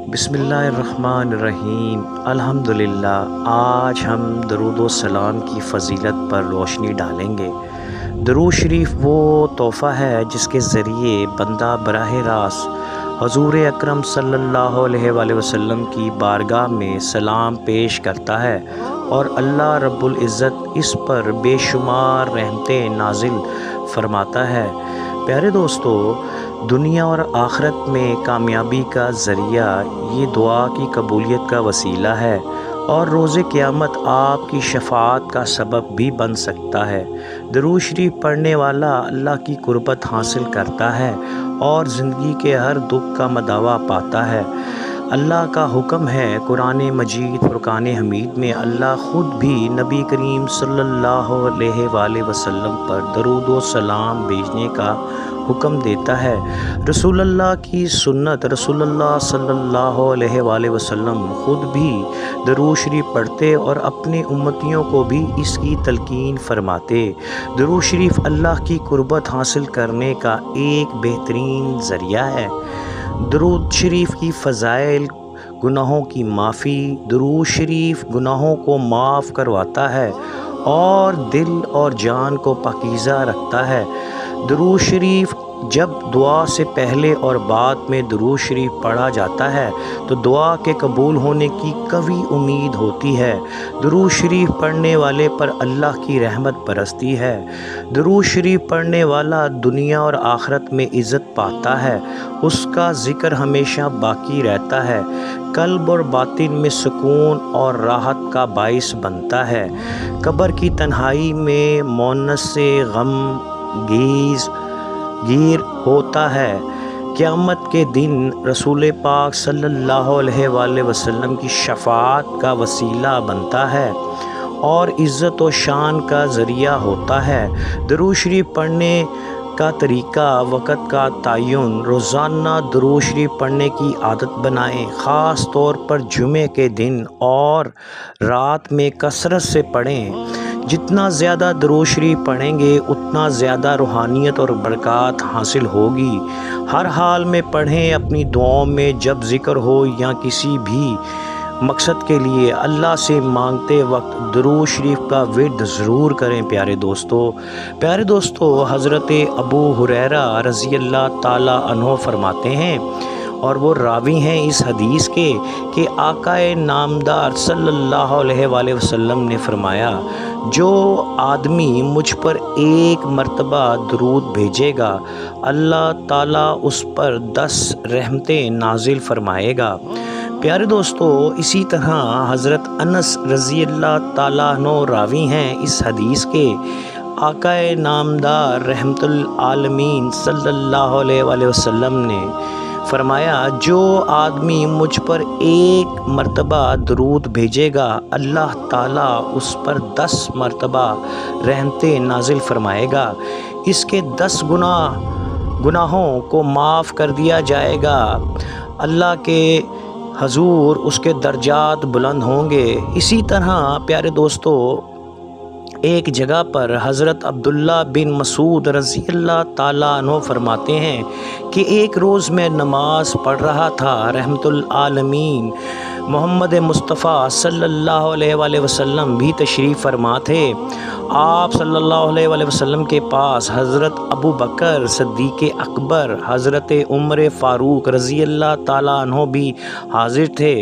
بسم اللہ الرحمن الرحیم۔ الحمدللہ، آج ہم درود و سلام کی فضیلت پر روشنی ڈالیں گے۔ درود شریف وہ تحفہ ہے جس کے ذریعے بندہ براہ راست حضور اکرم صلی اللہ علیہ وآلہ وسلم کی بارگاہ میں سلام پیش کرتا ہے اور اللہ رب العزت اس پر بے شمار رحمتیں نازل فرماتا ہے۔ پیارے دوستو، دنیا اور آخرت میں کامیابی کا ذریعہ یہ دعا کی قبولیت کا وسیلہ ہے اور روز قیامت آپ کی شفاعت کا سبب بھی بن سکتا ہے۔ درود شریف پڑھنے والا اللہ کی قربت حاصل کرتا ہے اور زندگی کے ہر دکھ کا مداوع پاتا ہے۔ اللہ کا حکم ہے قرآن مجید فرقان حمید میں اللہ خود بھی نبی کریم صلی اللہ علیہ وآلہ وسلم پر درود و سلام بھیجنے کا حکم دیتا ہے۔ رسول اللہ کی سنت، رسول اللہ صلی اللہ علیہ وآلہ وسلم خود بھی درود شریف پڑھتے اور اپنے امتیوں کو بھی اس کی تلقین فرماتے۔ درود شریف اللہ کی قربت حاصل کرنے کا ایک بہترین ذریعہ ہے۔ درود شریف کی فضائل: گناہوں کی معافی۔ درود شریف گناہوں کو معاف کرواتا ہے اور دل اور جان کو پاکیزہ رکھتا ہے۔ درود شریف جب دعا سے پہلے اور بعد میں درود شریف پڑھا جاتا ہے تو دعا کے قبول ہونے کی قوی امید ہوتی ہے۔ درود شریف پڑھنے والے پر اللہ کی رحمت برستی ہے۔ درود شریف پڑھنے والا دنیا اور آخرت میں عزت پاتا ہے، اس کا ذکر ہمیشہ باقی رہتا ہے، قلب اور باطن میں سکون اور راحت کا باعث بنتا ہے، قبر کی تنہائی میں مونس سے غم گیر ہوتا ہے، قیامت کے دن رسول پاک صلی اللہ علیہ وآلہ وسلم کی شفاعت کا وسیلہ بنتا ہے اور عزت و شان کا ذریعہ ہوتا ہے۔ درود شریف پڑھنے کا طریقہ: وقت کا تعین: روزانہ درود شریف پڑھنے کی عادت بنائیں، خاص طور پر جمعے کے دن اور رات میں کثرت سے پڑھیں۔ جتنا زیادہ درود شریف پڑھیں گے اتنا زیادہ روحانیت اور برکات حاصل ہوگی۔ ہر حال میں پڑھیں، اپنی دعاؤں میں جب ذکر ہو یا کسی بھی مقصد کے لیے اللہ سے مانگتے وقت درود شریف کا ورد ضرور کریں۔ پیارے دوستو، حضرت ابو ہریرہ رضی اللہ تعالیٰ عنہ فرماتے ہیں اور وہ راوی ہیں اس حدیث کے کہ آقا نامدار صلی اللہ علیہ وآلہ وسلم نے فرمایا، جو آدمی مجھ پر ایک مرتبہ درود بھیجے گا اللہ تعالیٰ اس پر 10 رحمتیں نازل فرمائے گا۔ پیارے دوستو، اسی طرح حضرت انس رضی اللہ تعالیٰ عنہ راوی ہیں اس حدیث کے، آقا نامدار رحمت العالمین صلی اللہ علیہ وآلہ وسلم نے فرمایا، جو آدمی مجھ پر ایک مرتبہ درود بھیجے گا اللہ تعالیٰ اس پر 10 مرتبہ رحمتیں نازل فرمائے گا، اس کے 10 گناہوں کو معاف کر دیا جائے گا، اللہ کے حضور اس کے درجات بلند ہوں گے۔ اسی طرح پیارے دوستو، ایک جگہ پر حضرت عبداللہ بن مسعود رضی اللہ تعالیٰ عنہ فرماتے ہیں کہ ایک روز میں نماز پڑھ رہا تھا، رحمت العالمین محمد مصطفیٰ صلی اللہ علیہ وآلہ وسلم بھی تشریف فرما تھے۔ آپ صلی اللہ علیہ وآلہ وسلم کے پاس حضرت ابو بکر صدیق اکبر، حضرت عمر فاروق رضی اللہ تعالیٰ عنہ بھی حاضر تھے۔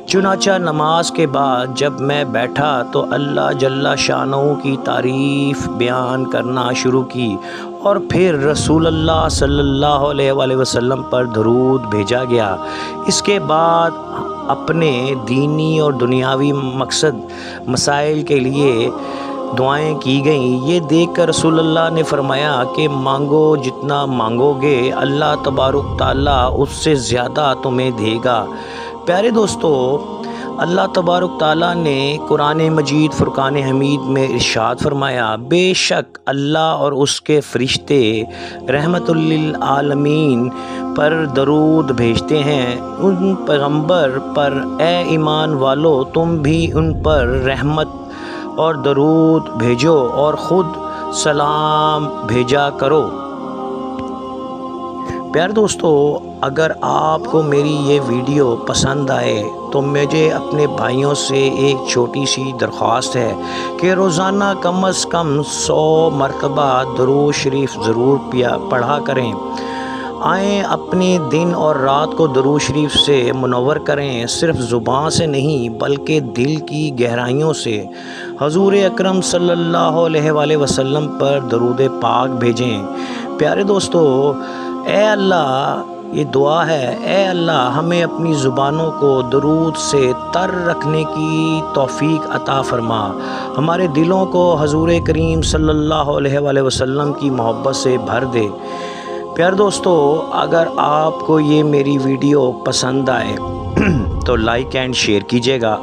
چنانچہ نماز کے بعد جب میں بیٹھا تو اللہ جل شانہ کی تعریف بیان کرنا شروع کی اور پھر رسول اللہ صلی اللہ علیہ وآلہ وسلم پر درود بھیجا گیا۔ اس کے بعد اپنے دینی اور دنیاوی مسائل کے لیے دعائیں کی گئیں۔ یہ دیکھ کر رسول اللہ نے فرمایا کہ مانگو، جتنا مانگو گے اللہ تبارک تعالیٰ اس سے زیادہ تمہیں دے گا۔ پیارے دوستو، اللہ تبارک تعالیٰ نے قرآن مجید فرقان حمید میں ارشاد فرمایا، بے شک اللہ اور اس کے فرشتے رحمت للعالمین پر درود بھیجتے ہیں ان پیغمبر پر، اے ایمان والو تم بھی ان پر رحمت اور درود بھیجو اور خود سلام بھیجا کرو۔ پیارے دوستو، اگر آپ کو میری یہ ویڈیو پسند آئے تو مجھے اپنے بھائیوں سے ایک چھوٹی سی درخواست ہے کہ روزانہ کم از کم 100 مرتبہ درود شریف ضرور پڑھا کریں۔ آئیں اپنے دن اور رات کو درود شریف سے منور کریں، صرف زبان سے نہیں بلکہ دل کی گہرائیوں سے۔ حضور اکرم صلی اللہ علیہ وآلہ وسلم پر درود پاک بھیجیں۔ پیارے دوستو، اے اللہ، یہ دعا ہے، اے اللہ ہمیں اپنی زبانوں کو درود سے تر رکھنے کی توفیق عطا فرما، ہمارے دلوں کو حضور کریم صلی اللہ علیہ وآلہ وسلم کی محبت سے بھر دے۔ پیارے دوستو، اگر آپ کو یہ میری ویڈیو پسند آئے تو لائک اینڈ شیئر کیجیے گا۔